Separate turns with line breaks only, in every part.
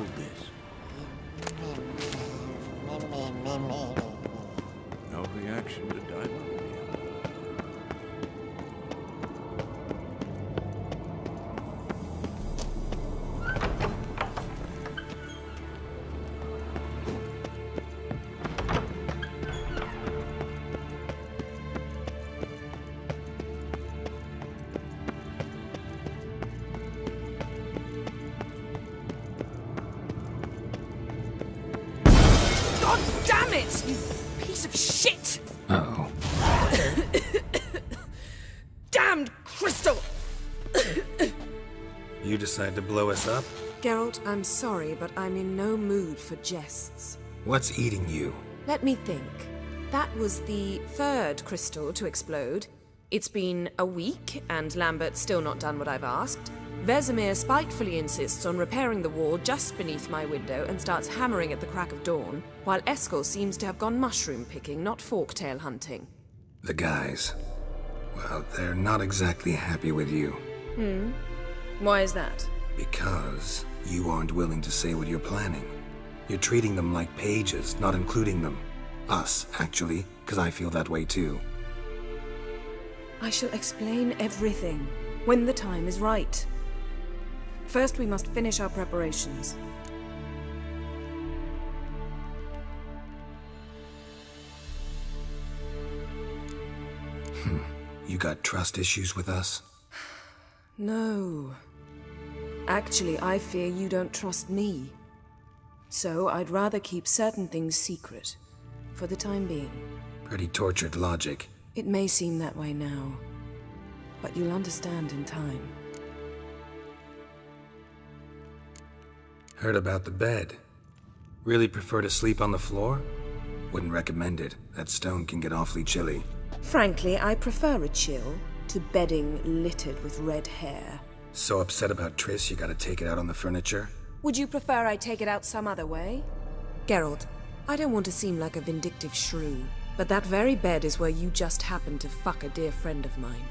hold this. No reaction to diamond.
God damn it, you piece of shit!
Uh-oh.
Damned crystal!
You decide to blow us up?
Geralt, I'm sorry, but I'm in no mood for jests.
What's eating you?
Let me think. That was the third crystal to explode. It's been a week, and Lambert's still not done what I've asked. Vesemir spitefully insists on repairing the wall just beneath my window and starts hammering at the crack of dawn, while Eskel seems to have gone mushroom picking, not forktail hunting.
The guys. Well, they're not exactly happy with you.
Why is that?
Because you aren't willing to say what you're planning. You're treating them like pages, not including them. Us, actually, because I feel that way too.
I shall explain everything when the time is right. First, we must finish our preparations.
You got trust issues with us?
No. Actually, I fear you don't trust me. So I'd rather keep certain things secret, for the time being.
Pretty tortured logic.
It may seem that way now, but you'll understand in time.
Heard about the bed. Really prefer to sleep on the floor? Wouldn't recommend it. That stone can get awfully chilly.
Frankly, I prefer a chill to bedding littered with red hair.
So upset about Triss you gotta take it out on the furniture?
Would you prefer I take it out some other way? Geralt, I don't want to seem like a vindictive shrew, but that very bed is where you just happened to fuck a dear friend of mine.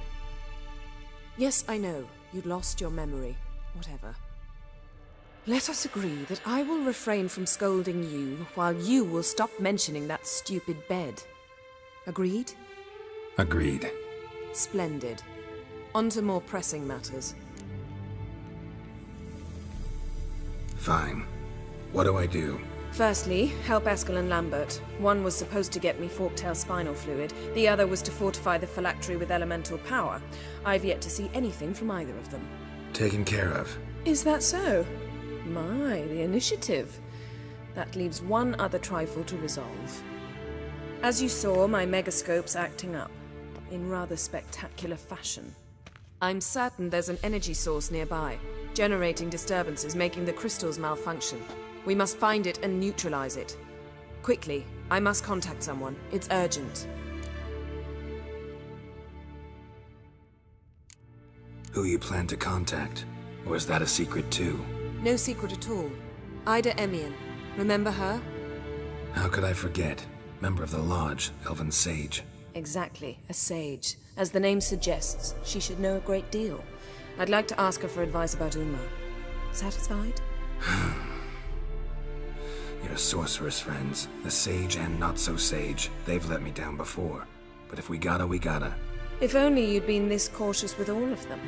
Yes, I know, you'd lost your memory. Whatever. Let us agree that I will refrain from scolding you, while you will stop mentioning that stupid bed. Agreed?
Agreed.
Splendid. On to more pressing matters.
Fine. What do I do?
Firstly, help Eskel and Lambert. One was supposed to get me forktail spinal fluid, the other was to fortify the phylactery with elemental power. I've yet to see anything from either of them.
Taken care of.
Is that so? My, the initiative. That leaves one other trifle to resolve. As you saw, my megascope's acting up, in rather spectacular fashion. I'm certain there's an energy source nearby, generating disturbances, making the crystals malfunction. We must find it and neutralize it. Quickly, I must contact someone. It's urgent.
Who you plan to contact? Or is that a secret too?
No secret at all. Ida Emian. Remember her?
How could I forget? Member of the Lodge, Elven Sage.
Exactly, a sage. As the name suggests, she should know a great deal. I'd like to ask her for advice about Uma. Satisfied?
Your sorceress friends, the sage and not so sage, they've let me down before. But if we gotta, we gotta.
If only you'd been this cautious with all of them.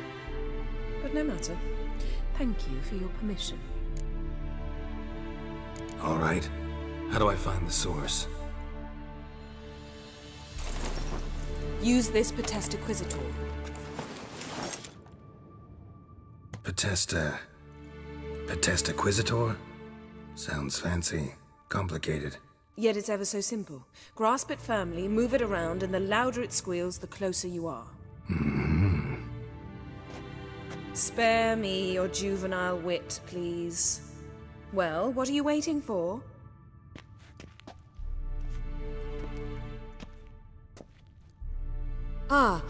But no matter. Thank you for your permission.
All right. How do I find the source?
Use this Potestaquizator.
Potestaquizator? Sounds fancy. Complicated.
Yet it's ever so simple. Grasp it firmly, move it around, and the louder it squeals, the closer you are. Spare me your juvenile wit, please. Well, what are you waiting for? Ah,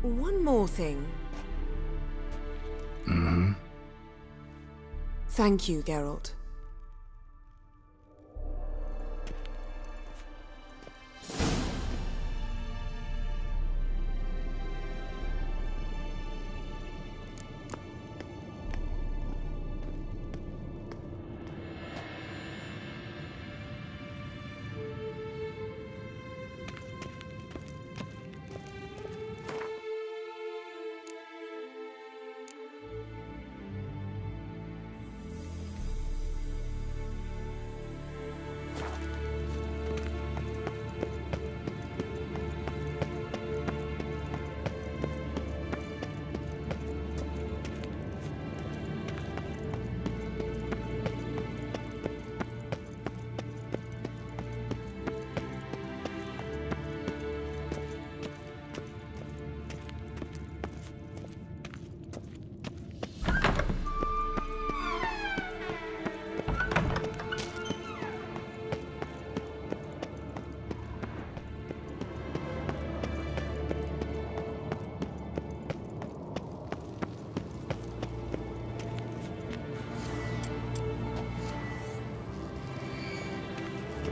one more thing. Thank you, Geralt.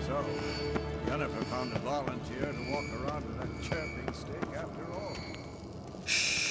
So, Yennefer found a volunteer to walk around with that chirping stick after all.
Shh.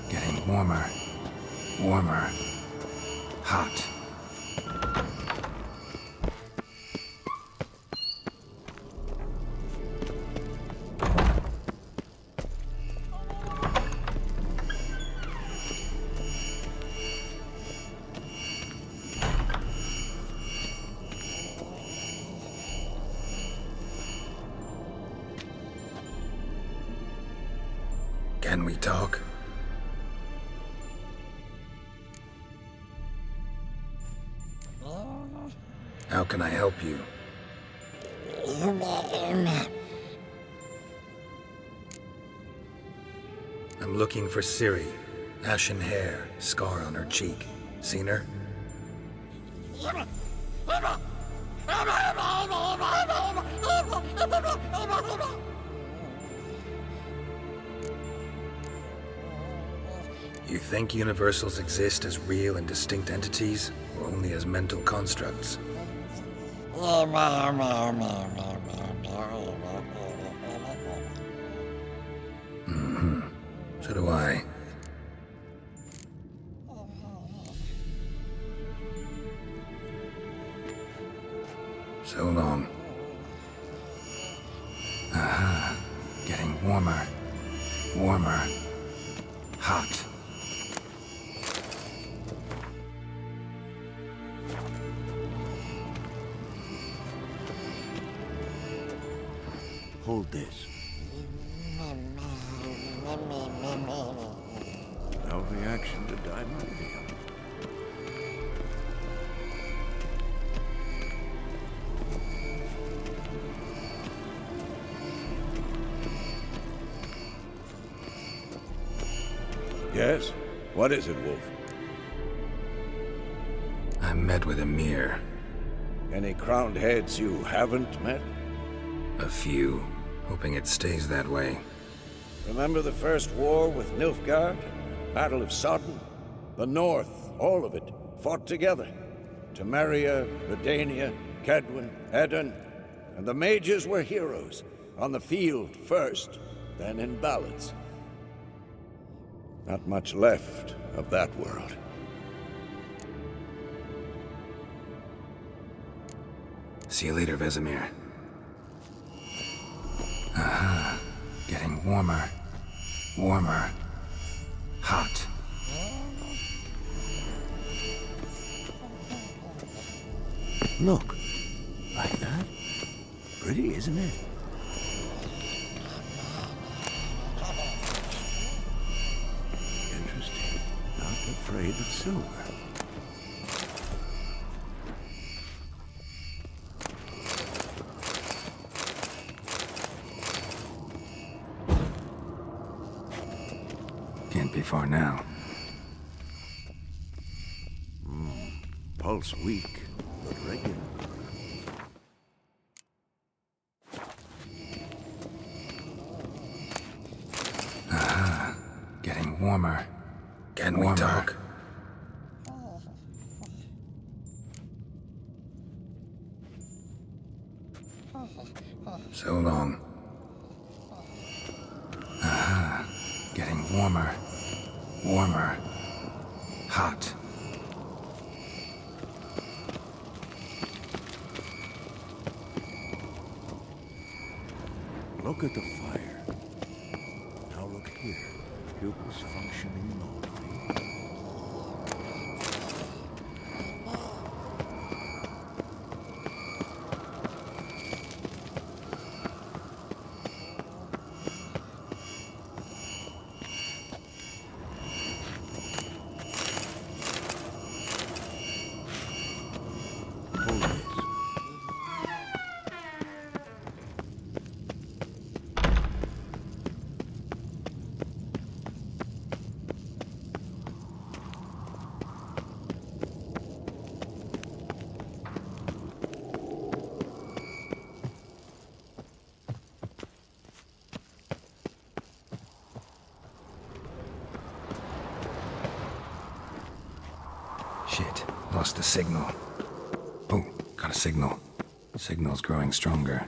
Getting warmer. Warmer. Hot. Can we talk? How can I help you? I'm looking for Ciri. Ashen hair, scar on her cheek. Seen her? You think universals exist as real and distinct entities, or only as mental constructs? So do I. So long. Aha. Getting warmer. Warmer. Hot.
Hold this. No reaction to dimerium. Yes? What is it, Wolf?
I met with Emhyr.
Any crowned heads you haven't met?
A few. Hoping it stays that way.
Remember the first war with Nilfgaard? Battle of Sodden? The North, all of it, fought together. Temeria, Redania, Kedwen, Edirn, and the mages were heroes. On the field first, then in ballads. Not much left of that world.
See you later, Vesemir. Aha. Getting warmer. Warmer. Hot.
Look. Like that? Pretty, isn't it? Interesting. Not afraid of silver.
Can't be far now.
Pulse weak, but regular.
Aha. Getting warmer. Can we talk? So long. Aha. Getting warmer. Warmer. Hot.
Look at the fire. Now look here. Pupils functioning normally.
Shit, lost the signal. Oh, got a signal. Signal's growing stronger.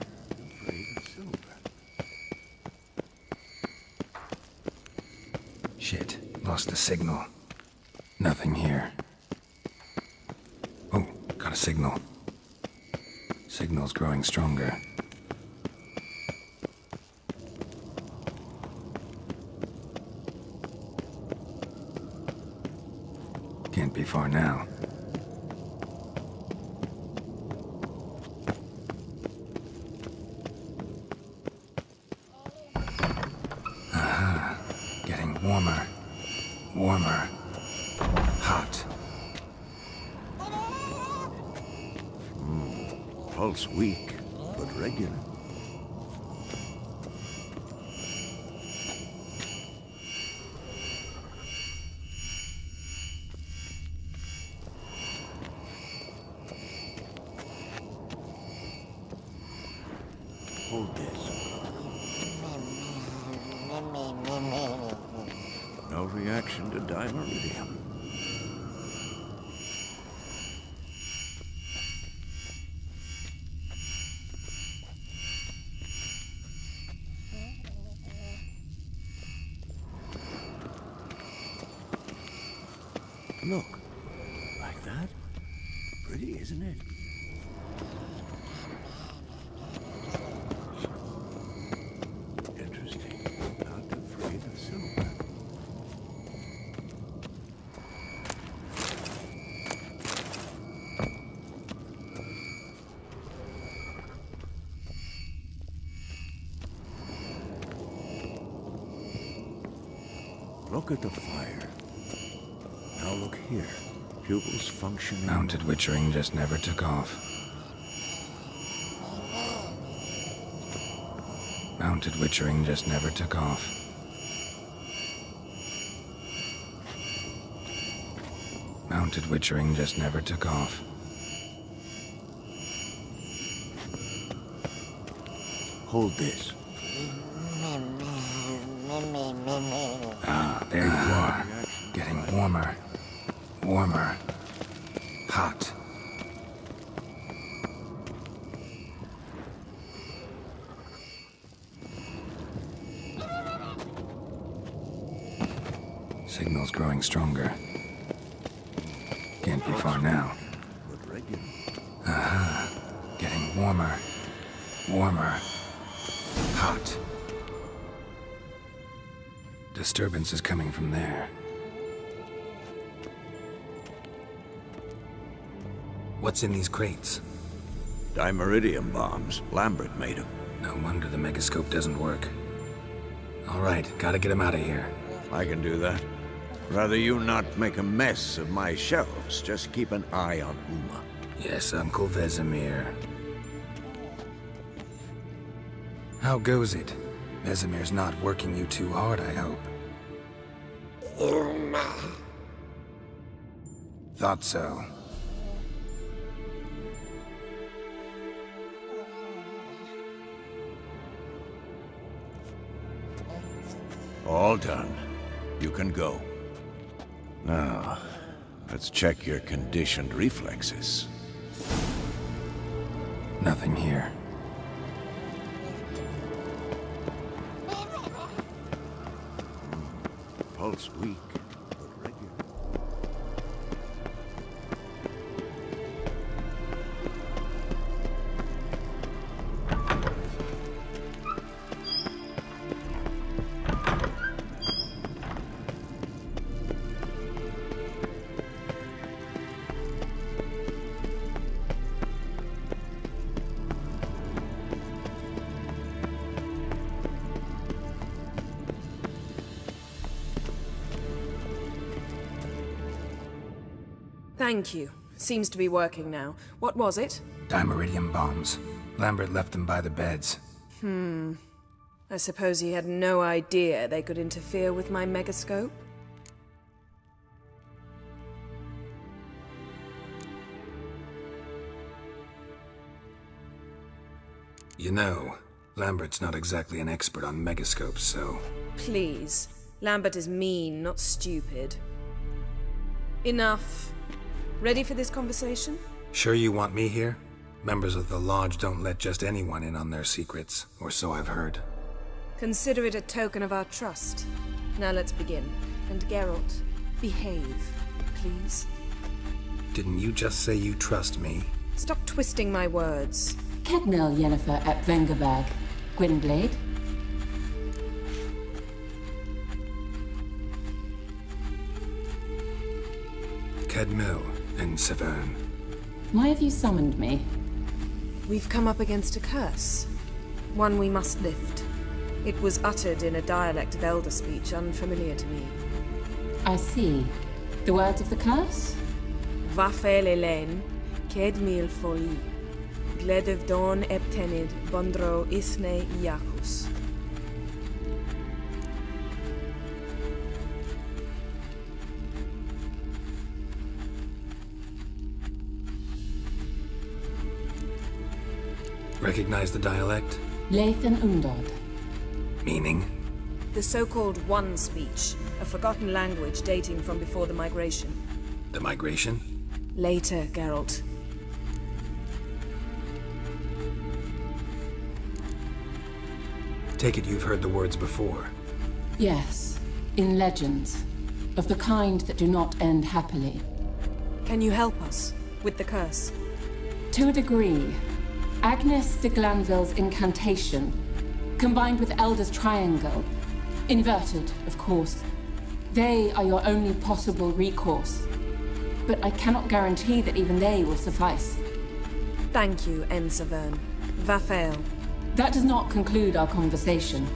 Shit, lost the signal. Nothing here. Oh, got a signal. Signal's growing stronger. Can't be far now. Aha. Getting warmer. Warmer. Hot.
Pulse weak, but regular. Hold this. No reaction to dimeridium. Look, like that? Pretty, isn't it? Interesting. Not afraid of silver. Look at the fire. Now look here. Pupils functioning.
Mounted Witchering just never took off. Mounted Witchering just never took off. Mounted Witchering just never took off.
Hold this.
Ah, there you are. Getting warmer. Warmer. Hot. Signal's growing stronger. Can't be far now. Aha. Getting warmer. Warmer. Hot. Disturbance is coming from there. What's in these crates?
Dimeridium bombs. Lambert made them.
No wonder the megascope doesn't work. All right, gotta get him out of here.
I can do that. Rather you not make a mess of my shelves. Just keep an eye on Uma.
Yes, Uncle Vesemir. How goes it? Vesemir's not working you too hard, I hope.
Uma.
Thought so.
All done. You can go. Now, let's check your conditioned reflexes.
Nothing here.
Pulse weak, but regular.
Thank you. Seems to be working now. What was it?
Dimeridium bombs. Lambert left them by the beds.
I suppose he had no idea they could interfere with my megascope?
You know, Lambert's not exactly an expert on megascopes, so...
Please. Lambert is mean, not stupid. Enough. Ready for this conversation?
Sure you want me here? Members of the Lodge don't let just anyone in on their secrets, or so I've heard.
Consider it a token of our trust. Now let's begin. And Geralt, behave, please.
Didn't you just say you trust me?
Stop twisting my words.
Kednel Yennefer ep Vengerberg. Gwynblade.
Kedmil and Severn.
Why have you summoned me?
We've come up against a curse. One we must lift. It was uttered in a dialect of Elder speech unfamiliar to me.
I see. The words of the curse?
Vafel Elaine, Kedmil Foli, Gledev Don Eptenid, Bondro Isne Iacus.
Recognize the dialect?
Leith and Undod.
Meaning?
The so-called One speech, a forgotten language dating from before the migration.
The migration?
Later, Geralt.
Take it you've heard the words before.
Yes, in legends. Of the kind that do not end happily.
Can you help us with the curse?
To a degree. Agnes de Glanville's incantation, combined with Elder's triangle, inverted, of course. They are your only possible recourse. But I cannot guarantee that even they will suffice.
Thank you, En Severn. Vafel.
That does not conclude our conversation.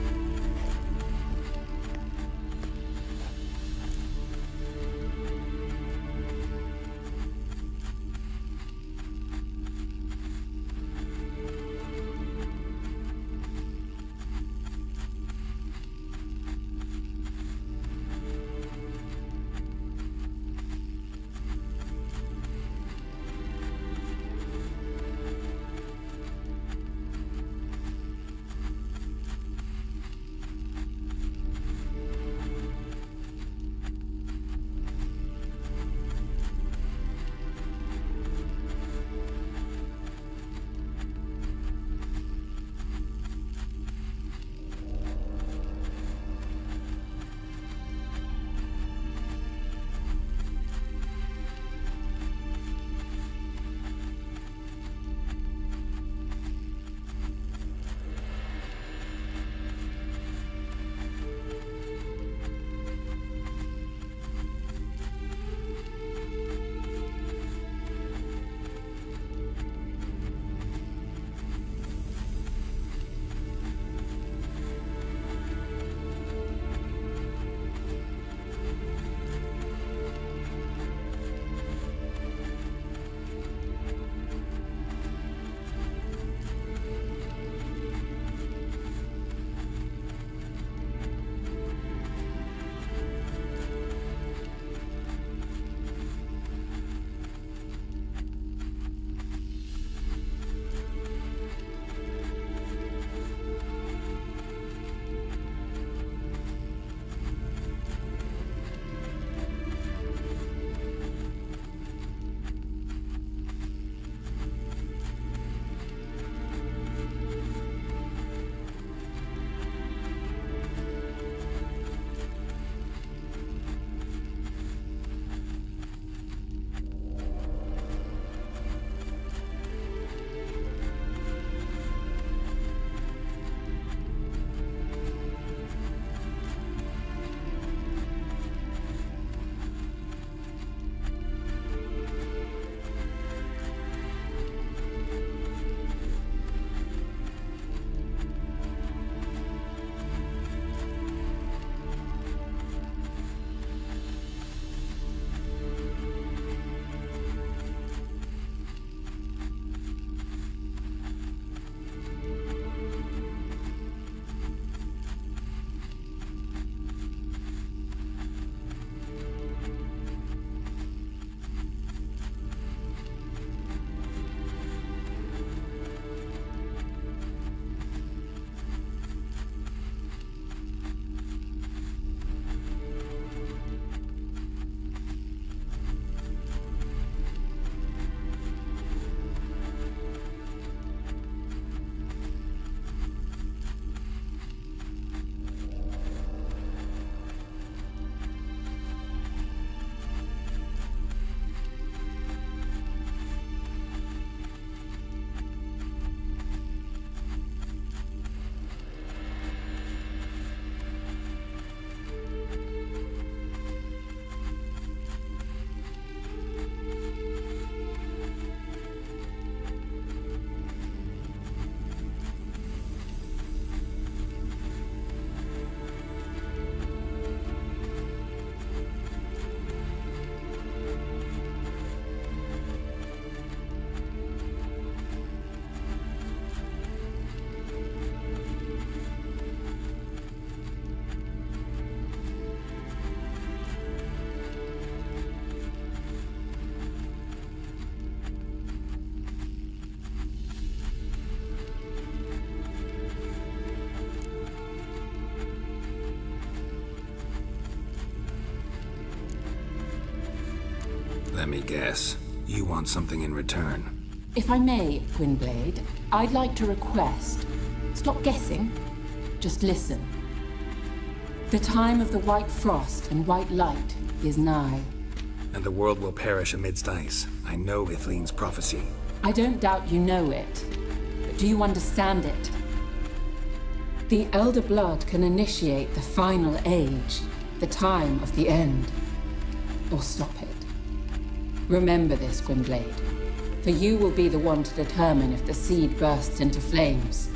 Let me guess. You want something in return.
If I may, Gwynblade, I'd like to request. Stop guessing. Just listen. The time of the white frost and white light is nigh.
And the world will perish amidst ice. I know Ithleen's prophecy.
I don't doubt you know it. But do you understand it? The Elder Blood can initiate the final age, the time of the end. Or stop it. Remember this, Gwynblade. For you will be the one to determine if the seed bursts into flames.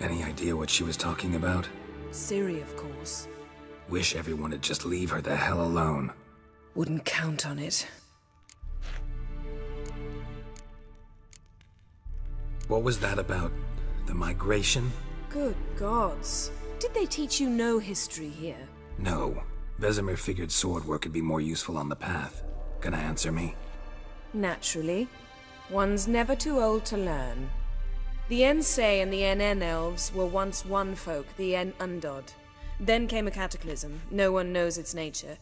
Any idea what she was talking about?
Ciri, of course.
Wish everyone would just leave her the hell alone.
Wouldn't count on it.
What was that about? The migration?
Good gods. Did they teach you no history here?
No. Vesemir figured sword work could be more useful on the path. Gonna answer me?
Naturally. One's never too old to learn. The Ensei and the NN elves were once one folk, the En Undod. Then came a cataclysm. No one knows its nature.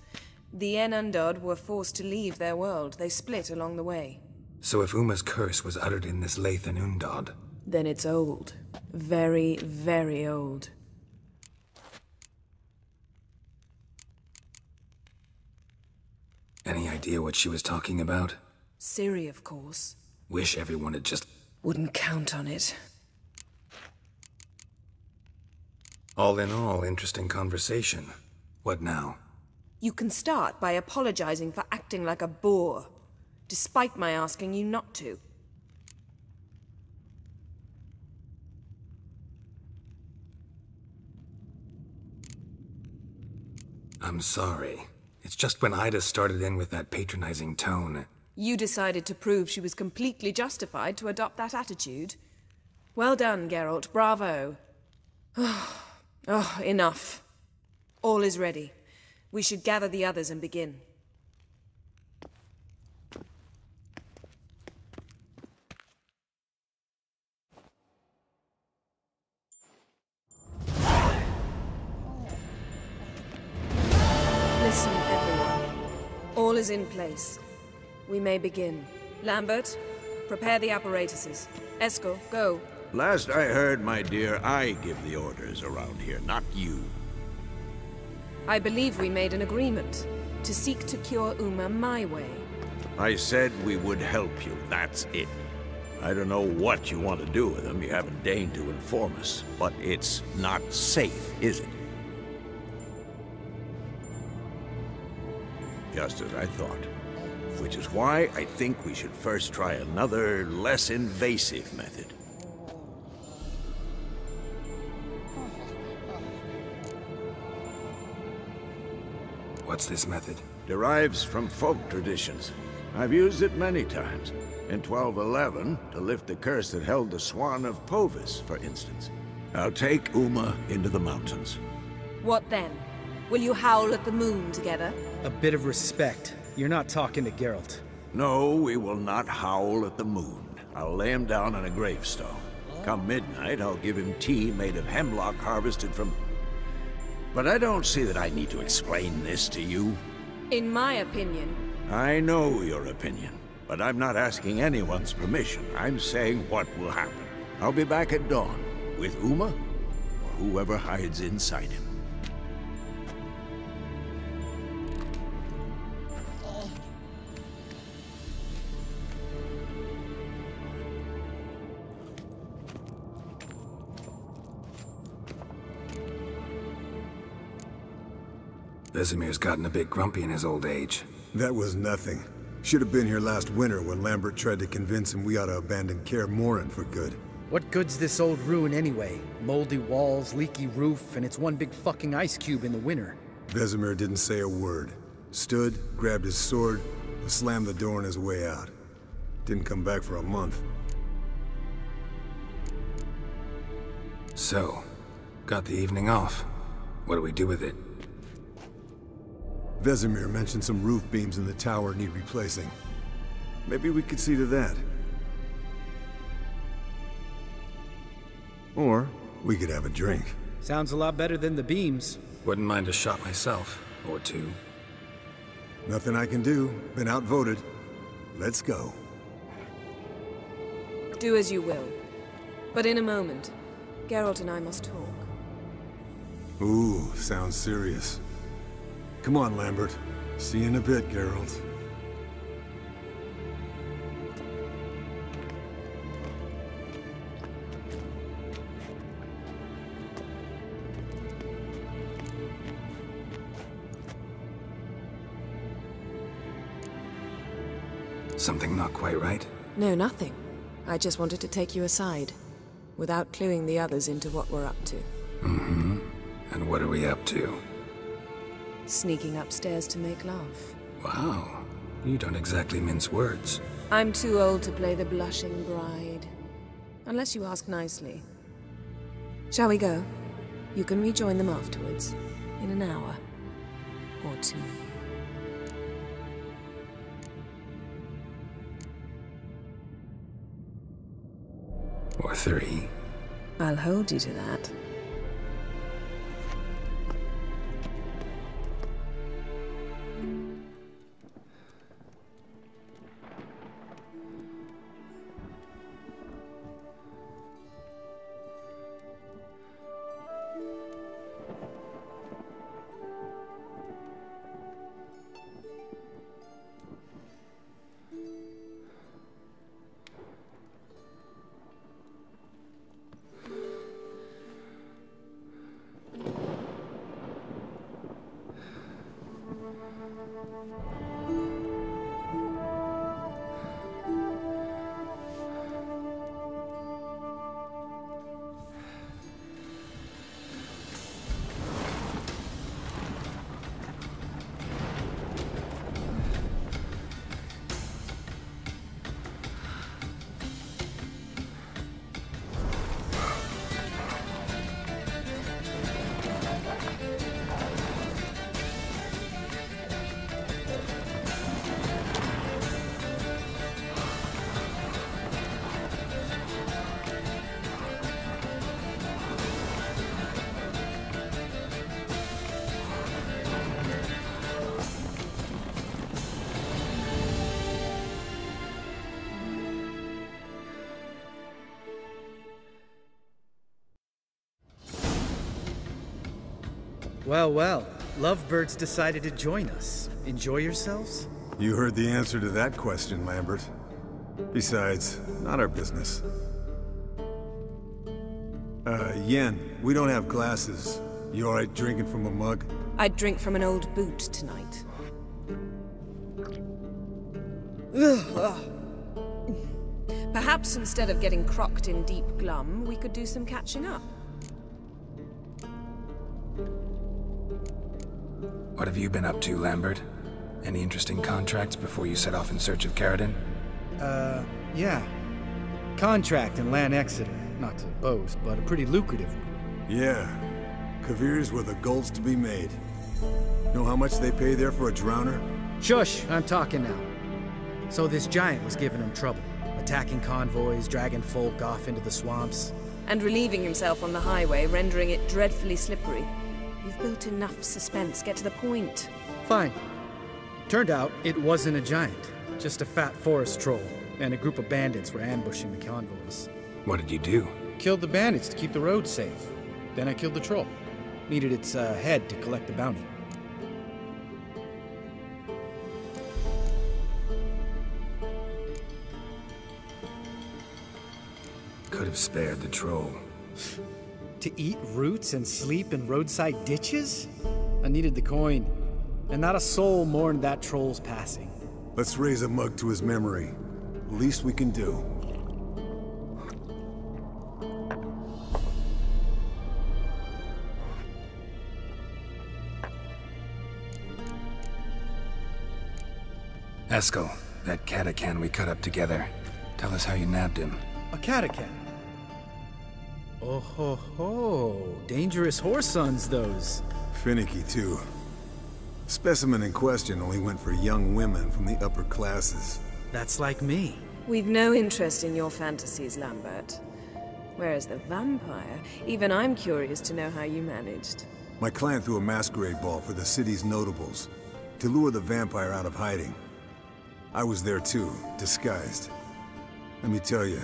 The En Undod were forced to leave their world. They split along the way.
So if Uma's curse was uttered in this Lathan Undod...
Then it's old. Very, very old.
Any idea what she was talking about?
Ciri, of course.
Wish everyone had just...
Wouldn't count on it.
All in all, interesting conversation. What now?
You can start by apologizing for acting like a boor, despite my asking you not to.
I'm sorry. It's just when Ida started in with that patronizing tone...
You decided to prove she was completely justified to adopt that attitude. Well done, Geralt. Bravo. Oh, enough. All is ready. We should gather the others and begin. Listen, everyone. All is in place. We may begin. Lambert, prepare the apparatuses. Eskel, go.
Last I heard, my dear, I give the orders around here, not you.
I believe we made an agreement to seek to cure Uma my way.
I said we would help you, that's it. I don't know what you want to do with them, you haven't deigned to inform us, but it's not safe, is it? Just as I thought. Which is why I think we should first try another, less invasive method.
What's this method?
Derives from folk traditions. I've used it many times. In 1211, to lift the curse that held the Swan of Povis, for instance. Now take Uma into the mountains.
What then? Will you howl at the moon together?
A bit of respect. You're not talking to Geralt.
No, we will not howl at the moon. I'll lay him down on a gravestone. Come midnight, I'll give him tea made of hemlock harvested from... But I don't see that I need to explain this to you.
In my opinion...
I know your opinion, but I'm not asking anyone's permission. I'm saying what will happen. I'll be back at dawn, with Uma, or whoever hides inside him.
Vesemir's gotten a bit grumpy in his old age.
That was nothing. Should have been here last winter when Lambert tried to convince him we ought to abandon Kaer Morhen for good.
What good's this old ruin anyway? Moldy walls, leaky roof, and it's one big fucking ice cube in the winter.
Vesemir didn't say a word. Stood, grabbed his sword, and slammed the door on his way out. Didn't come back for a month.
So, got the evening off. What do we do with it?
Vesemir mentioned some roof beams in the tower need replacing. Maybe we could see to that. Or we could have a drink.
Sounds a lot better than the beams.
Wouldn't mind a shot myself, or two.
Nothing I can do. Been outvoted. Let's go.
Do as you will. But in a moment, Geralt and I must talk.
Ooh, sounds serious. Come on, Lambert. See you in a bit, Geralt.
Something not quite right?
No, nothing. I just wanted to take you aside, without cluing the others into what we're up to.
Mm-hmm. And what are we up to?
Sneaking upstairs to make love.
Wow. You don't exactly mince words.
I'm too old to play the blushing bride. Unless you ask nicely. Shall we go? You can rejoin them afterwards. In an hour. Or two.
Or three.
I'll hold you to that.
Well, well. Lovebirds decided to join us. Enjoy yourselves?
You heard the answer to that question, Lambert. Besides, not our business. Yen, we don't have glasses. You alright drinking from a mug?
I'd drink from an old boot tonight. Perhaps instead of getting crocked in deep glum, we could do some catching up.
What have you been up to, Lambert? Any interesting contracts before you set off in search of Caridin?
Yeah. Contract in Lan Exeter. Not to boast, but a pretty lucrative one.
Yeah. Kavir's were the gold's to be made. Know how much they pay there for a drowner?
Shush! I'm talking now. So this giant was giving him trouble. Attacking convoys, dragging folk off into the swamps.
And relieving himself on the highway, rendering it dreadfully slippery. You've built enough suspense. Get to the point.
Fine. Turned out it wasn't a giant. Just a fat forest troll. And a group of bandits were ambushing the convoys.
What did you do?
Killed the bandits to keep the road safe. Then I killed the troll. Needed its head to collect the bounty.
Could have spared the troll.
To eat roots and sleep in roadside ditches? I needed the coin. And not a soul mourned that troll's passing.
Let's raise a mug to his memory. Least we can do.
Eskel, that Catacan we cut up together. Tell us how you nabbed him.
A Catacan? Oh ho ho. Dangerous horse sons, those.
Finicky, too. Specimen in question only went for young women from the upper classes.
That's like me.
We've no interest in your fantasies, Lambert. Whereas the vampire, even I'm curious to know how you managed.
My clan threw a masquerade ball for the city's notables, to lure the vampire out of hiding. I was there too, disguised. Let me tell you,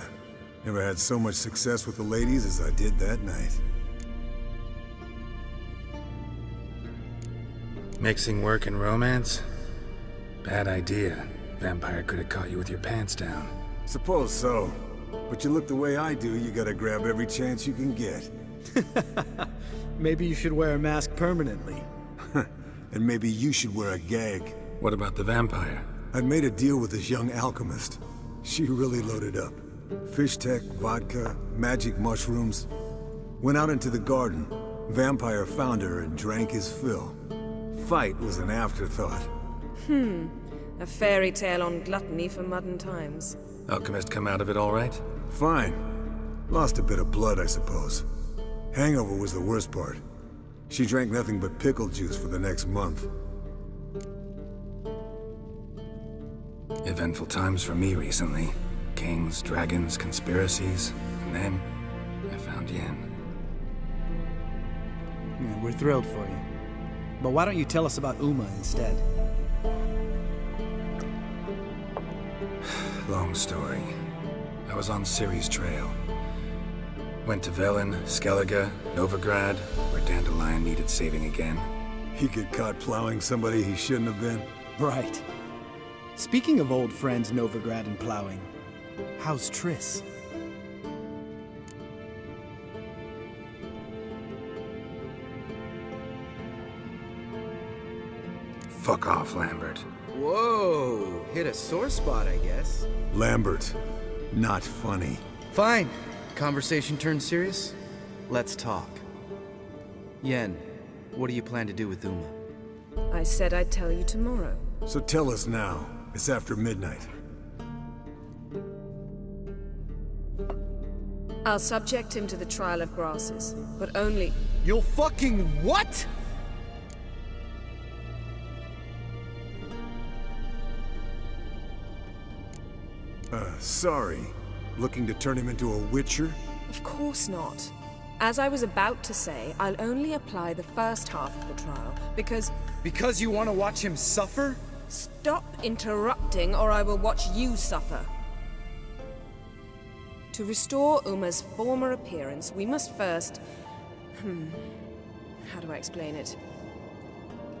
never had so much success with the ladies as I did that night.
Mixing work and romance? Bad idea. Vampire could have caught you with your pants down.
Suppose so. But you look the way I do, you gotta grab every chance you can get.
Maybe you should wear a mask permanently.
And maybe you should wear a gag.
What about the vampire?
I'd made a deal with this young alchemist. She really loaded up. Fish tech, vodka, magic mushrooms. Went out into the garden. Vampire found her and drank his fill. Fight was an afterthought.
A fairy tale on gluttony for modern times.
Alchemist come out of it all right?
Fine. Lost a bit of blood, I suppose. Hangover was the worst part. She drank nothing but pickle juice for the next month.
Eventful times for me recently. Kings, dragons, conspiracies, and then I found Yen.
Yeah, we're thrilled for you. But why don't you tell us about Uma instead?
Long story. I was on Ciri's trail. Went to Velen, Skellige, Novigrad, where Dandelion needed saving again.
He get caught plowing somebody he shouldn't have been.
Right. Speaking of old friends Novigrad and plowing, how's Triss?
Fuck off, Lambert.
Whoa, hit a sore spot, I guess.
Lambert, not funny.
Fine. Conversation turned serious? Let's talk. Yen, what do you plan to do with Uma?
I said I'd tell you tomorrow.
So tell us now. It's after midnight.
I'll subject him to the trial of grasses, but only...
You'll fucking what?
Sorry. Looking to turn him into a witcher?
Of course not. As I was about to say, I'll only apply the first half of the trial, because...
Because you want to watch him suffer?
Stop interrupting, or I will watch you suffer. To restore Uma's former appearance, we must first... How do I explain it?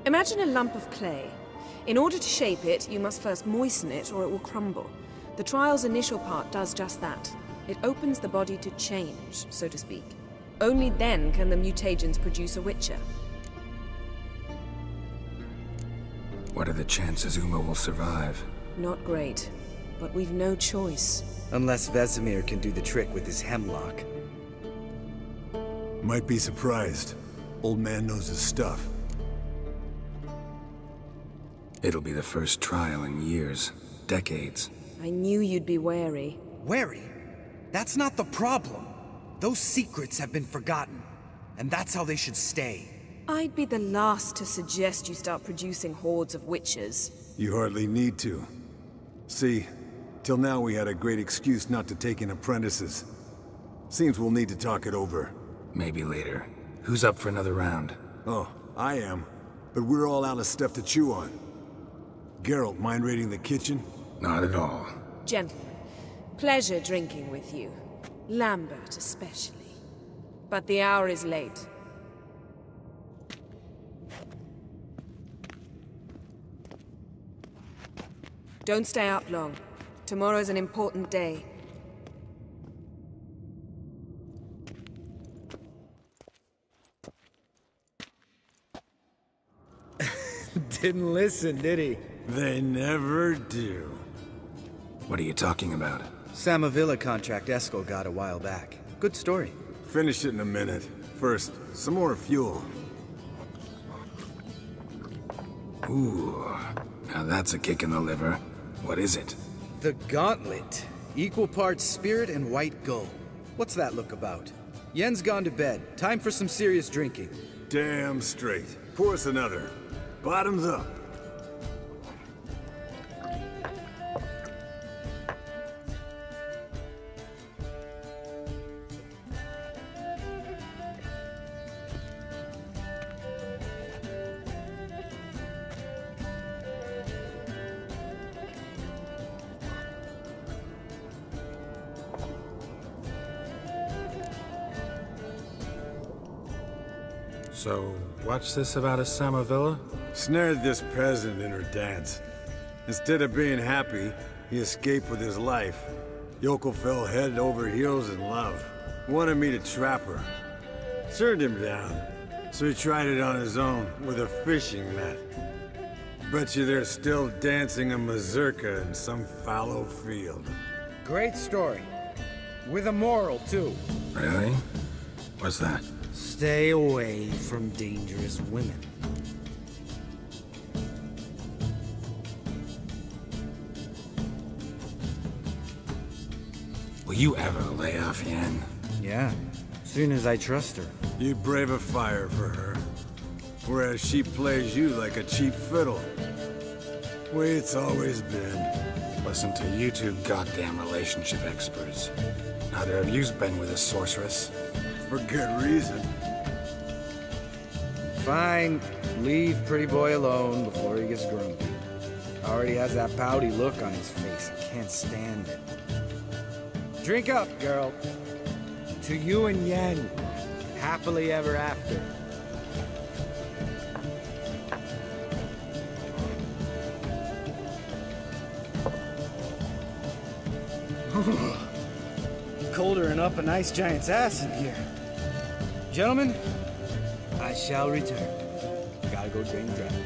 Imagine a lump of clay. In order to shape it, you must first moisten it, or it will crumble. The trial's initial part does just that. It opens the body to change, so to speak. Only then can the mutagens produce a witcher.
What are the chances Uma will survive?
Not great, but we've no choice.
Unless Vesemir can do the trick with his hemlock.
Might be surprised. Old man knows his stuff.
It'll be the first trial in years. Decades.
I knew you'd be wary.
Wary? That's not the problem. Those secrets have been forgotten, and that's how they should stay.
I'd be the last to suggest you start producing hordes of witches.
You hardly need to. See, till now we had a great excuse not to take in apprentices. Seems we'll need to talk it over.
Maybe later. Who's up for another round?
Oh, I am. But we're all out of stuff to chew on. Geralt, mind raiding the kitchen?
Not at all.
Gentlemen, pleasure drinking with you. Lambert especially. But the hour is late. Don't stay up long. Tomorrow's an important day.
Didn't listen, did he?
They never do.
What are you talking about?
Samavilla contract Eskel got a while back. Good story.
Finish it in a minute. First, some more fuel.
Ooh, now that's a kick in the liver. What is it?
The Gauntlet. Equal parts spirit and white gold. What's that look about? Yen's gone to bed. Time for some serious drinking.
Damn straight. Pour us another. Bottoms up.
So, what's this about a Samavilla?
Snared this peasant in her dance. Instead of being happy, he escaped with his life. Yoko fell head over heels in love. Wanted me to trap her. Turned him down. So he tried it on his own with a fishing net. Bet you they're still dancing a mazurka in some fallow field.
Great story. With a moral, too.
Really? What's that?
Stay away from dangerous women.
Will you ever lay off, Yen?
Yeah, soon as I trust her.
You brave a fire for her. Whereas she plays you like a cheap fiddle. Way it's always been.
Listen to you two goddamn relationship experts. Neither of you's been with a sorceress.
For good reason.
Fine. Leave pretty boy alone before he gets grumpy. Already has that pouty look on his face. I can't stand it. Drink up, girl. To you and Yen. Happily ever after. Colder and up a nice giant's ass in here. Gentlemen, I shall return. Gotta go drain the dragon.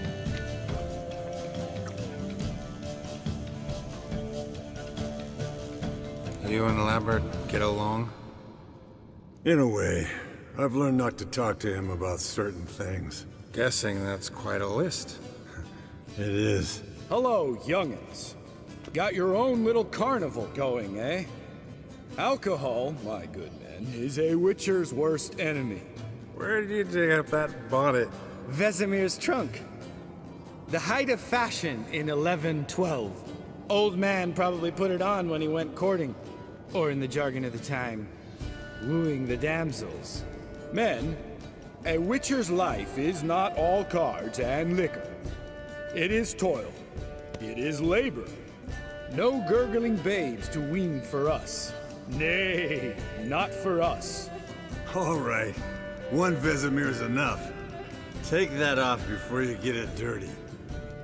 You and Lambert get along?
In a way. I've learned not to talk to him about certain things.
Guessing that's quite a list.
It is.
Hello, young'uns. Got your own little carnival going, eh? Alcohol, my good men, is a witcher's worst enemy.
Where did you dig up that bonnet?
Vesemir's trunk. The height of fashion in 1112. Old man probably put it on when he went courting. Or in the jargon of the time, wooing the damsels. Men, a witcher's life is not all cards and liquor. It is toil. It is labor. No gurgling babes to wean for us. Nay, not for us.
All right. One Vesemir's enough. Take that off before you get it dirty.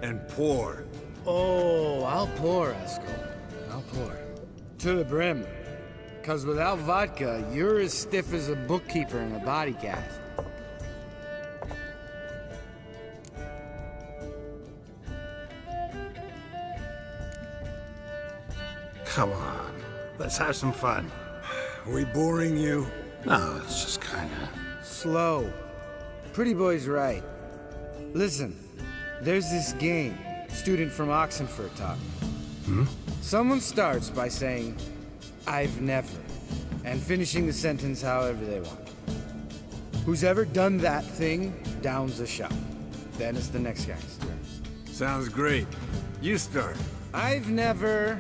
And pour.
Oh, I'll pour, Eskel. I'll pour. To the brim. 'Cause without vodka, you're as stiff as a bookkeeper in a body cast.
Come on, let's have some fun.
We boring you?
No, it's just kinda...
Slow. Pretty boy's right. Listen, there's this game student from Oxenford taught me. Someone starts by saying, I've never, and finishing the sentence however they want. Who's ever done that thing downs a shot. Then it's the next guy's turn.
Sounds great. You start.
I've never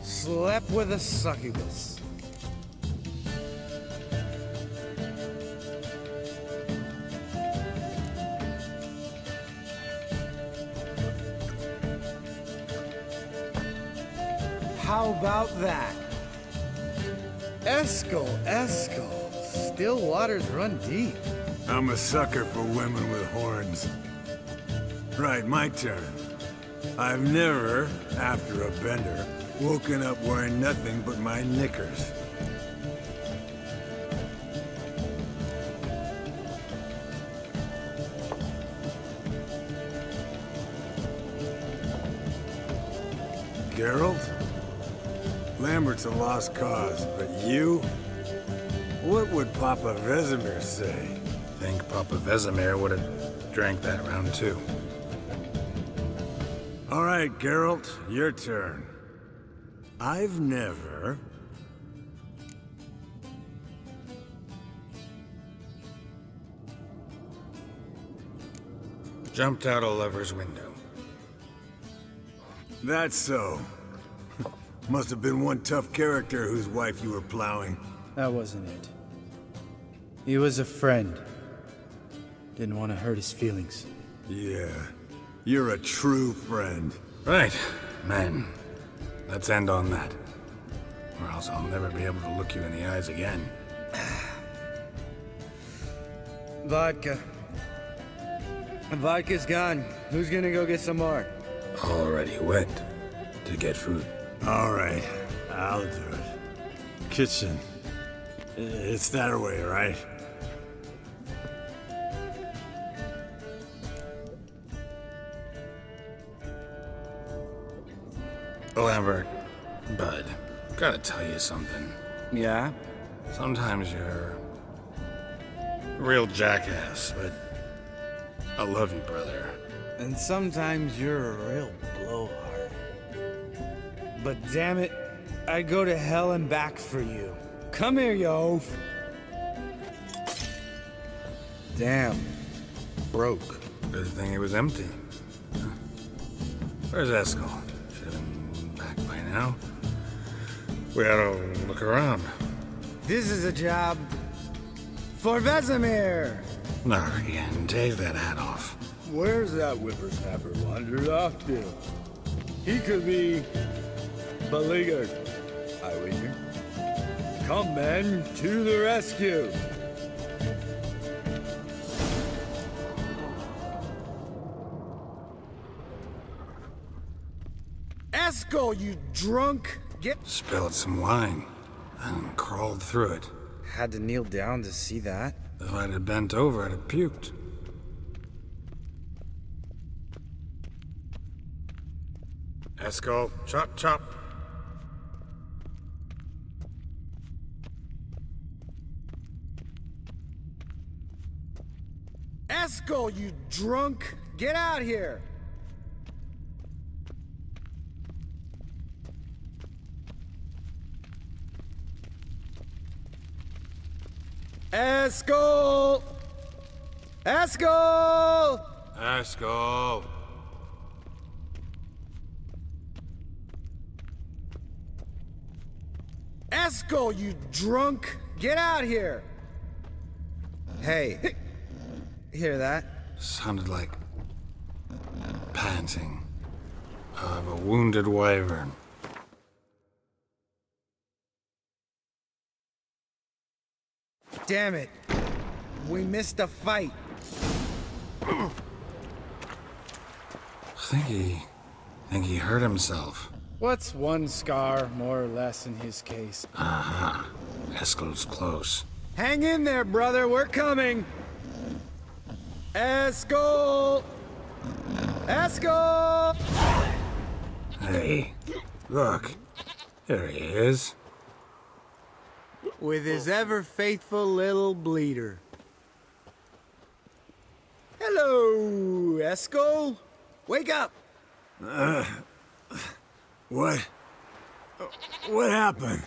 slept with a succubus. How about that? Eskel. Still waters run deep.
I'm a sucker for women with horns. Right, my turn. I've never, after a bender, woken up wearing nothing but my knickers. Geralt? Lambert's a lost cause, but you? What would Papa Vesemir say?
Think Papa Vesemir would have drank that round too.
All right, Geralt, your turn.
jumped out a lover's window.
That's so. Must have been one tough character whose wife you were plowing.
That wasn't it. He was a friend. Didn't want to hurt his feelings.
Yeah. You're a true friend.
Right, man. Let's end on that. Or else I'll never be able to look you in the eyes again.
Vodka. Vodka's gone. Who's gonna go get some more?
Already went to get food.
All right, I'll do it. Kitchen. It's that way, right?
Lambert, bud, gotta tell you something.
Yeah?
Sometimes you're a real jackass, but I love you, brother.
And sometimes you're a real blowhard. But damn it, I'd go to hell and back for you. Come here, you oaf. Damn. Broke.
Good thing it was empty. Huh? Where's Eskel? Should have been back by now. We ought to look around.
This is a job for Vesemir.
No, Yen, take that hat off.
Where's that whippersnapper wandered off to? He could be beleaguered, I wager. Come, men, to the rescue! Eskel, you drunk!
Spilled some wine and crawled through it.
Had to kneel down to see that.
If I'd have bent over, I'd have puked. Eskel, chop, chop.
Eskel, you drunk! Get out here! Eskel! Eskel!
Eskel!
Eskel, you drunk! Get out here! Hey, hear that?
Sounded like panting of a wounded wyvern.
Damn it. We missed a fight.
Think he hurt himself.
What's one scar, more or less, in his case?
Aha. Eskel's close.
Hang in there, brother. We're coming. Eskel! Eskel!
Hey, look. There he is.
With his ever-faithful little bleeder. Hello, Eskel. Wake up!
What happened?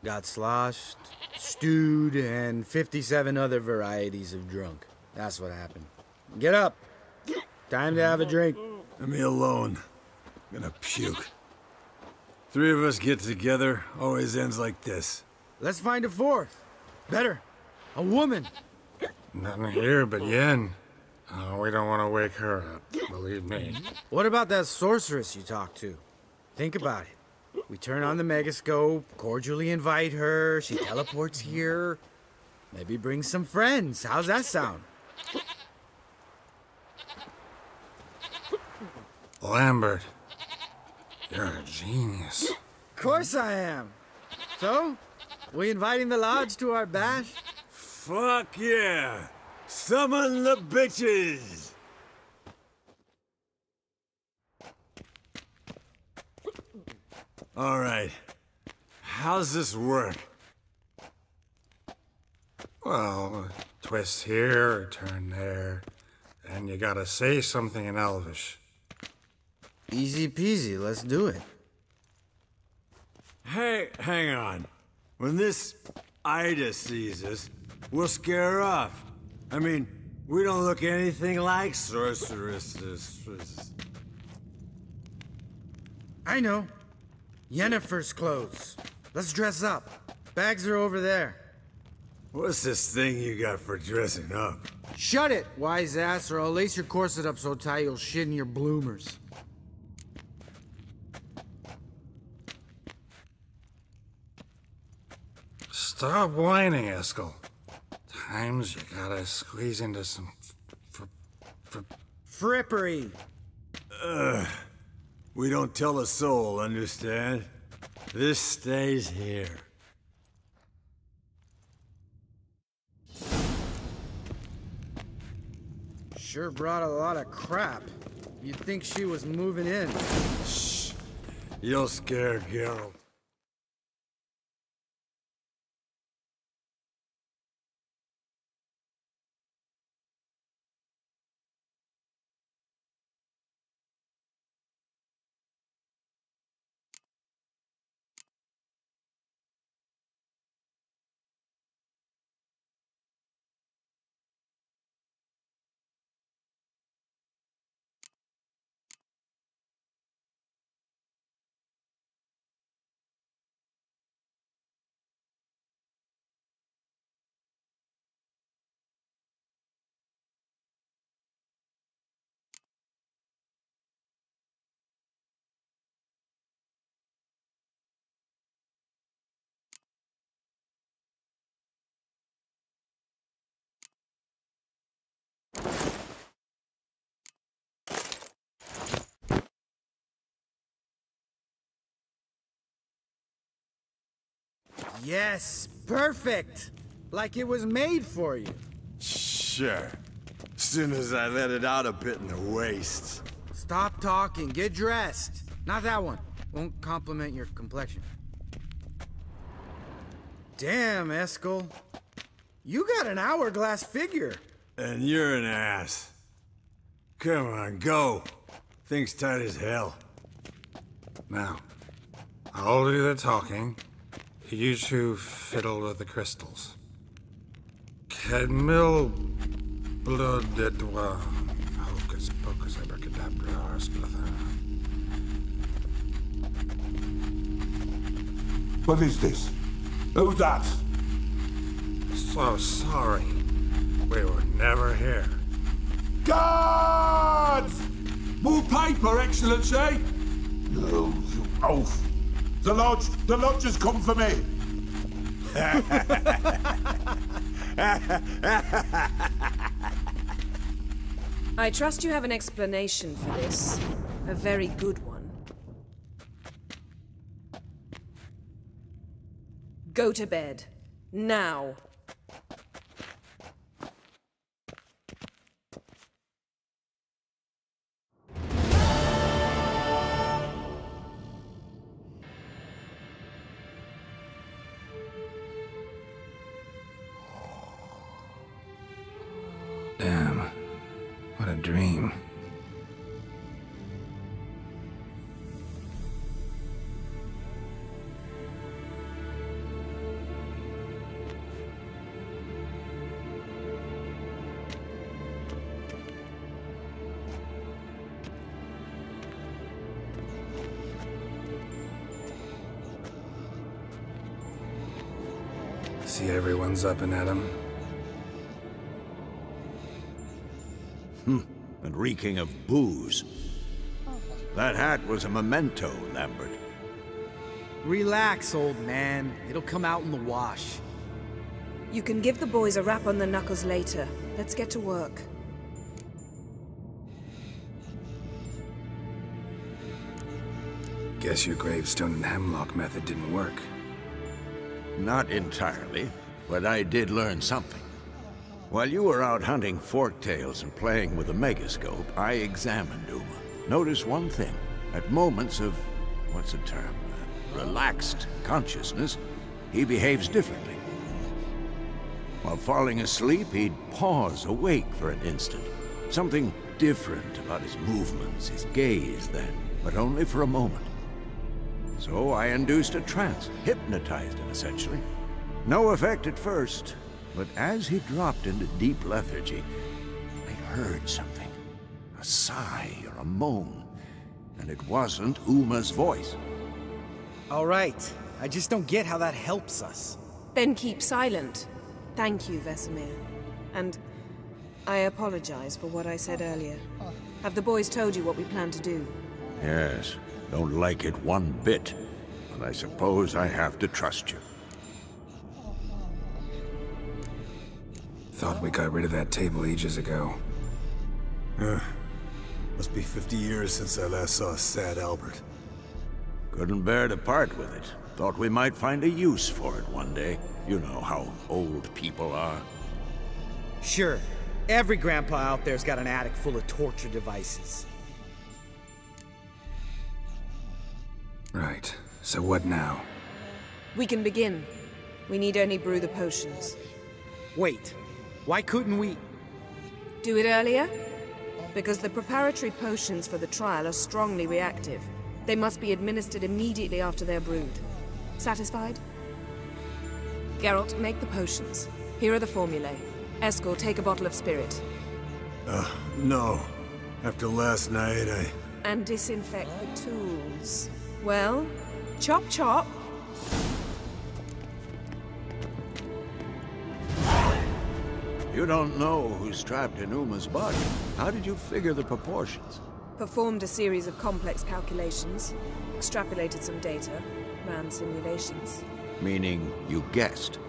Got sloshed, stewed, and 57 other varieties of drunk. That's what happened. Get up. Time to have a drink.
Leave me alone. I'm gonna puke. Three of us get together, always ends like this.
Let's find a fourth. Better. A woman.
Nothing here but Yen. Oh, we don't want to wake her up, believe me.
What about that sorceress you talked to? Think about it. We turn on the megascope, cordially invite her, she teleports here. Maybe bring some friends. How's that sound?
Lambert, you're a genius.
Of course I am. So, we inviting the lodge to our bash?
Fuck yeah! Summon the bitches! All right. How's this work?
Well, twist here, turn there, and you gotta say something in Elvish.
Easy peasy, let's do it.
Hey, hang on. When this Ida sees us, we'll scare her off. I mean, We don't look anything like sorceresses.
I know. Yennefer's clothes. Let's dress up. Bags are over there.
What's this thing you got for dressing up?
Shut it, wise ass, or I'll lace your corset up so tight you'll shit in your bloomers.
Stop whining, Eskel. Times you gotta squeeze into some
frippery.
We don't tell a soul, understand? This stays here.
Sure brought a lot of crap. You'd think she was moving in.
Shh. You'll scare Geralt.
Yes, perfect! Like it was made for you.
Sure. Soon as I let it out a bit in the waist.
Stop talking, get dressed. Not that one. Won't compliment your complexion. Damn, Eskel. You got an hourglass figure.
And you're an ass. Come on, go. Thing's tight as hell.
Now, I'll do the talking. You two fiddle with the crystals. Cadmil blood de doigt. Hocus pocus abracadabra splather.
What is this? Who's that?
So sorry. We were never here.
Guards! More paper, Excellency! No, you oaf. The lodge has come for me.
I trust you have an explanation for this. A very good one. Go to bed. Now.
Damn. What a dream. See everyone's up and at 'em.
And reeking of booze. That hat was a memento, Lambert.
Relax, old man. It'll come out in the wash.
You can give the boys a rap on the knuckles later. Let's get to work.
Guess your gravestone and hemlock method didn't work.
Not entirely, but I did learn something. While you were out hunting forktails and playing with the megascope, I examined Uma. Notice one thing. At moments of, what's the term, relaxed consciousness, he behaves differently. While falling asleep, he'd pause awake for an instant. Something different about his movements, his gaze then, but only for a moment. So I induced a trance, hypnotized him essentially. No effect at first. But as he dropped into deep lethargy, heard something. A sigh or a moan. And it wasn't Uma's voice.
All right. I just don't get how that helps us.
Then keep silent. Thank you, Vesemir. And I apologize for what I said earlier. Have the boys told you what we plan to do?
Yes. Don't like it one bit. But I suppose I have to trust you.
Thought we got rid of that table ages ago.
Must be 50 years since I last saw sad Albert.
Couldn't bear to part with it. Thought we might find a use for it one day. You know how old people are.
Sure. Every grandpa out there's got an attic full of torture devices.
Right. So what now?
We can begin. We need only brew the potions.
Wait. Why couldn't we...
Do it earlier? Because the preparatory potions for the trial are strongly reactive. They must be administered immediately after they're brewed. Satisfied? Geralt, make the potions. Here are the formulae. Eskel, take a bottle of spirit.
No. After last night,
And disinfect the tools. Well, chop chop.
You don't know who's trapped in Uma's body. How did you figure the proportions?
Performed a series of complex calculations. Extrapolated some data. Ran simulations.
Meaning you guessed?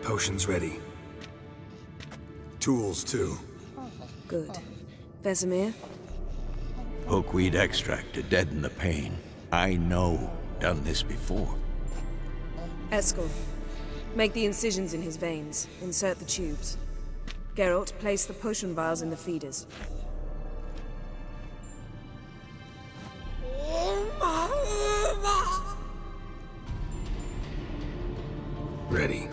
Potions ready.
tools too.
Good. Vesemir?
Hookweed extract to deaden the pain. I know. Done this before.
Eskel, make the incisions in his veins. Insert the tubes. Geralt, place the potion vials in the feeders.
Ready.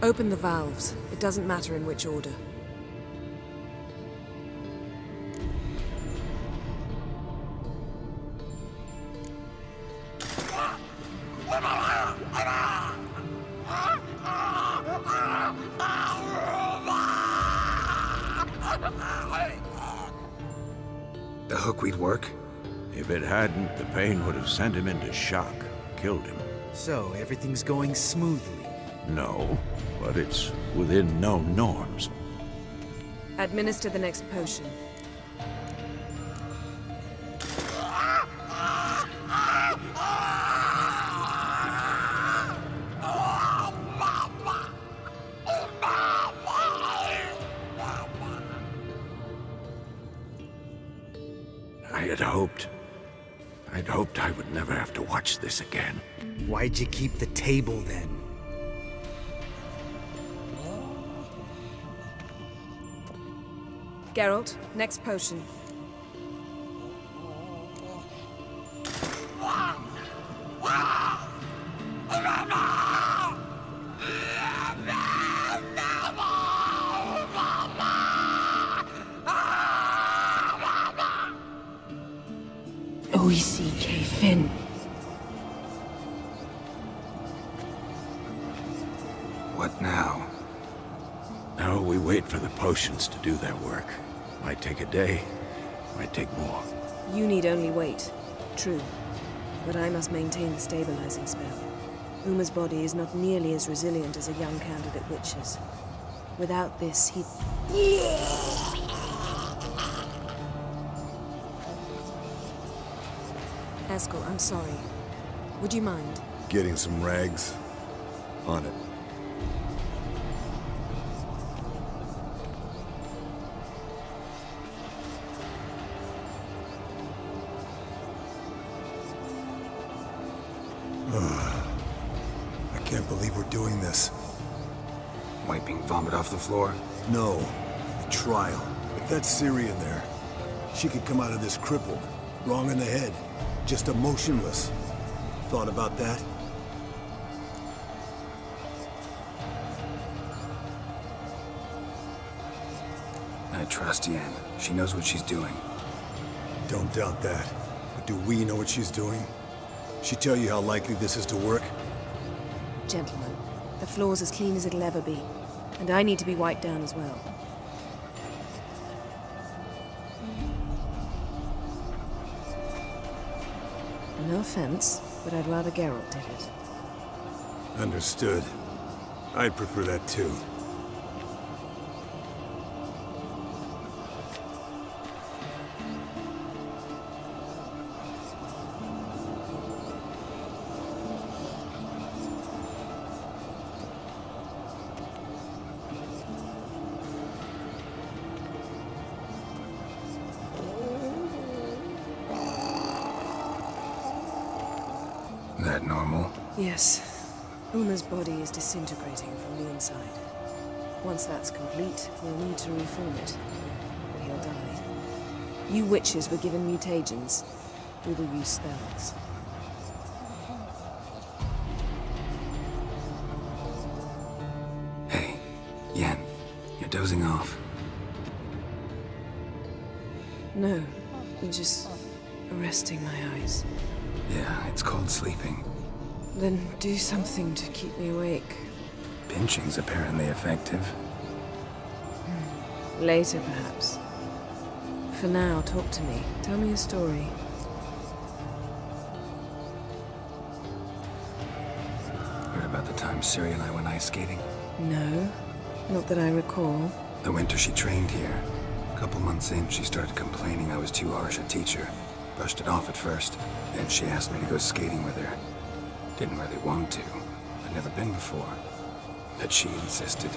Open the valves. It doesn't matter in which order.
The hookweed work?
If it hadn't, the pain would have sent him into shock. Killed him.
So, everything's going smoothly?
No, but it's within known norms.
Administer the next potion.
I'd hoped I would never have to watch this again.
Why'd you keep the table then?
Geralt, next potion. O-E-C-K, Finn.
What now?
Now we wait for the potions to do their work. Might take a day, might take more.
You need only wait. True. But I must maintain the stabilizing spell. Uma's body is not nearly as resilient as a young candidate witch's. Without this, he'd... Eskel, I'm sorry. Would you mind?
Getting some rags? On it. I can't believe we're doing this.
Wiping vomit off the floor?
No. The trial. If that's Syrian there, she could come out of this crippled. Wrong in the head. Just emotionless. Thought about that?
I trust Yen. She knows what she's doing.
Don't doubt that. But do we know what she's doing? She tell you how likely this is to work?
Gentlemen, the floor's as clean as it'll ever be. And I need to be wiped down as well. No offense, but I'd rather Geralt did it.
Understood. I'd prefer that too.
That normal?
Yes. Uma's body is disintegrating from the inside. Once that's complete, we'll need to reform it. Or he'll die. You witches were given mutagens. We will use spells.
Hey, Yen, you're dozing off.
No, I'm just resting my eyes.
Yeah, it's called sleeping.
Then do something to keep me awake.
Pinching's apparently effective.
Later, perhaps. For now, talk to me. Tell me a story.
Heard about the time Ciri and I went ice skating?
No, not that I recall.
The winter she trained here. A couple months in, she started complaining I was too harsh a teacher. Brushed it off at first. Then she asked me to go skating with her. Didn't really want to. I'd never been before. But she insisted.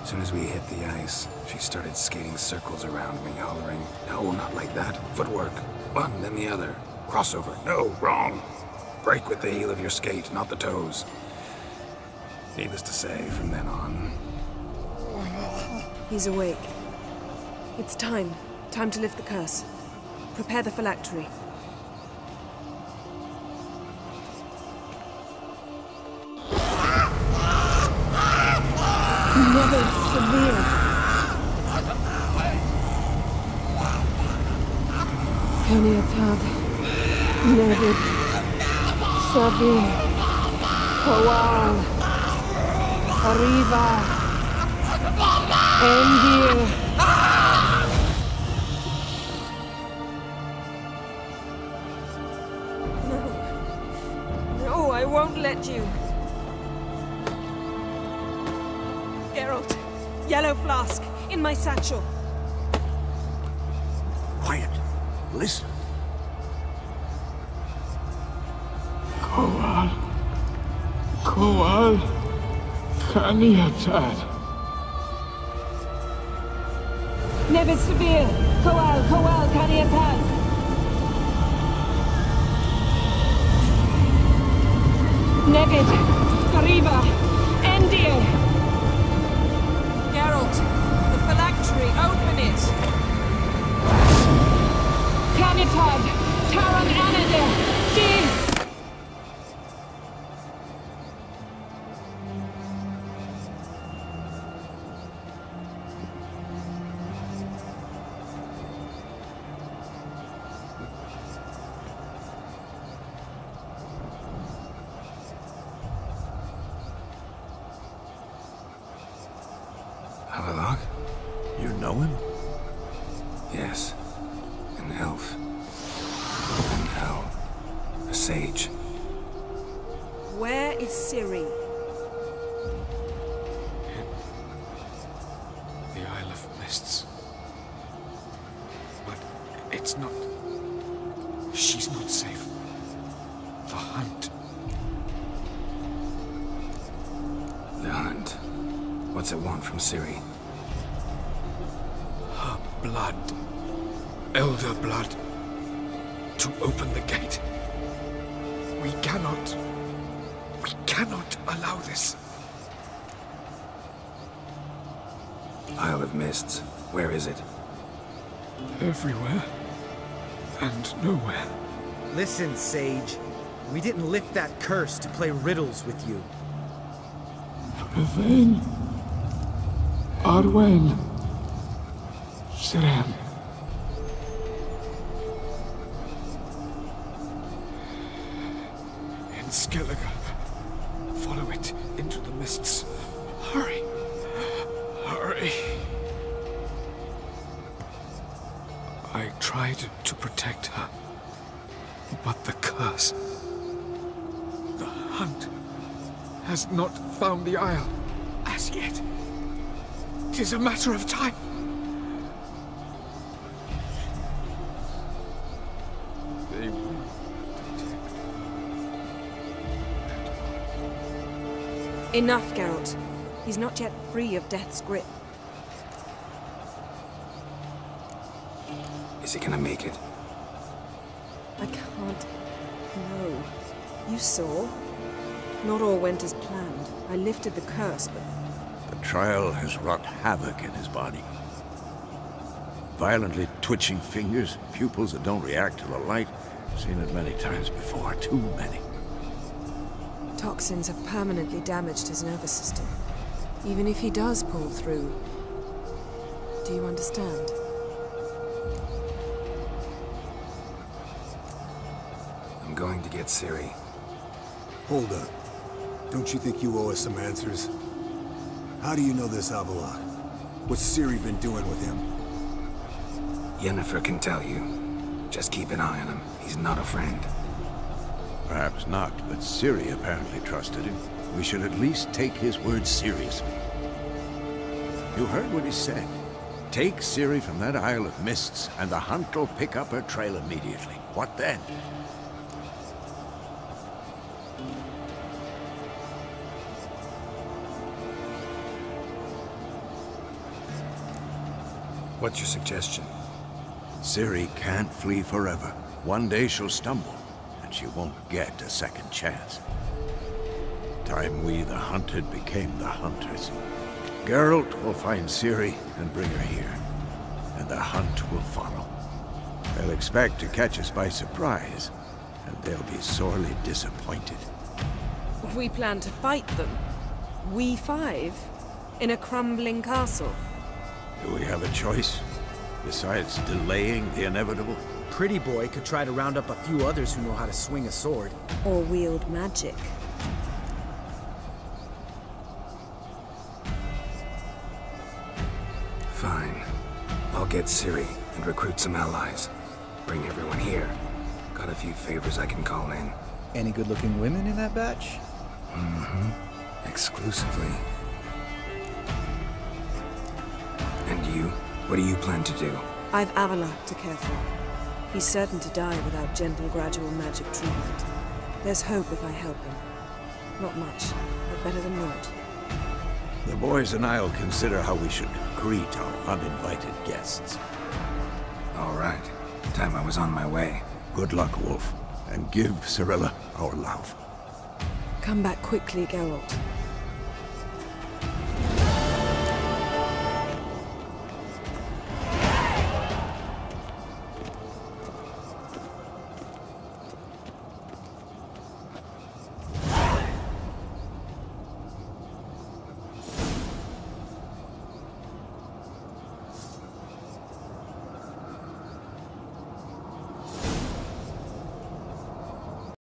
As soon as we hit the ice, she started skating circles around me, hollering, "No, not like that. Footwork. One, then the other. Crossover. No, wrong. Break with the heel of your skate, not the toes." Needless to say, from then on...
He's awake. It's time. Time to lift the curse. Prepare the phylactery. Never severe. Kaniatad. Nevid. Savir. Kowal. Arriva. Endir. No, I won't let you. Geralt, yellow flask, in my satchel.
Quiet. Listen.
Kowal. Kowal. Kaniatad.
Nevid Severe. Kowal, Kaniatad. Nevid. Arriva. Endir. Geralt, the phylactery, open it. Kaniatad. Taran Anadir. Dis.
Avallac'h?
You know him?
Yes. An elf. A sage.
Where is Ciri?
In the Isle of Mists. But it's not... She's not safe. The hunt.
The hunt. What's it want from Ciri?
Her blood. Elder blood. To open the gate. We cannot allow this.
Isle of Mists. Where is it?
Everywhere. And nowhere.
Listen, Sage. We didn't lift that curse to play riddles with you.
Yvain. Arwen. Siran. In Skellige. Follow it into the mists. Hurry. Hurry. I tried to protect her. But the curse... The hunt has not found the Isle as yet. 'Tis a matter of time. They will detect.
Enough, Geralt. He's not yet free of death's grip.
Is he gonna make it?
I can't... No. You saw? Not all went as planned. I lifted the curse, but...
The trial has wrought havoc in his body. Violently twitching fingers, pupils that don't react to the light. Seen it many times before, too many.
Toxins have permanently damaged his nervous system. Even if he does pull through... Do you understand?
I'm going to get Ciri.
Hold up. Don't you think you owe us some answers? How do you know this Avallac'h? What's Ciri been doing with him?
Yennefer can tell you. Just keep an eye on him. He's not a friend.
Perhaps not, but Ciri apparently trusted him. We should at least take his words seriously. You heard what he said. Take Ciri from that Isle of Mists, and the hunt will pick up her trail immediately. What then?
What's your suggestion?
Ciri can't flee forever. One day she'll stumble, and she won't get a second chance. Time we, the hunted, became the hunters. Geralt will find Ciri and bring her here, and the hunt will follow. They'll expect to catch us by surprise, and they'll be sorely disappointed.
We plan to fight them. We five? In a crumbling castle?
Do we have a choice? Besides delaying the inevitable?
Pretty Boy could try to round up a few others who know how to swing a sword.
Or wield magic.
Fine. I'll get Ciri and recruit some allies. Bring everyone here. Got a few favors I can call in.
Any good-looking women in that batch?
Mm-hmm. Exclusively. And you? What do you plan to do?
I've Avallac'h to care for. He's certain to die without gentle, gradual magic treatment. There's hope if I help him. Not much, but better than not.
The boys and I'll consider how we should greet our uninvited guests.
All right. Time I was on my way.
Good luck, Wolf. And give Cirilla our love.
Come back quickly, Geralt.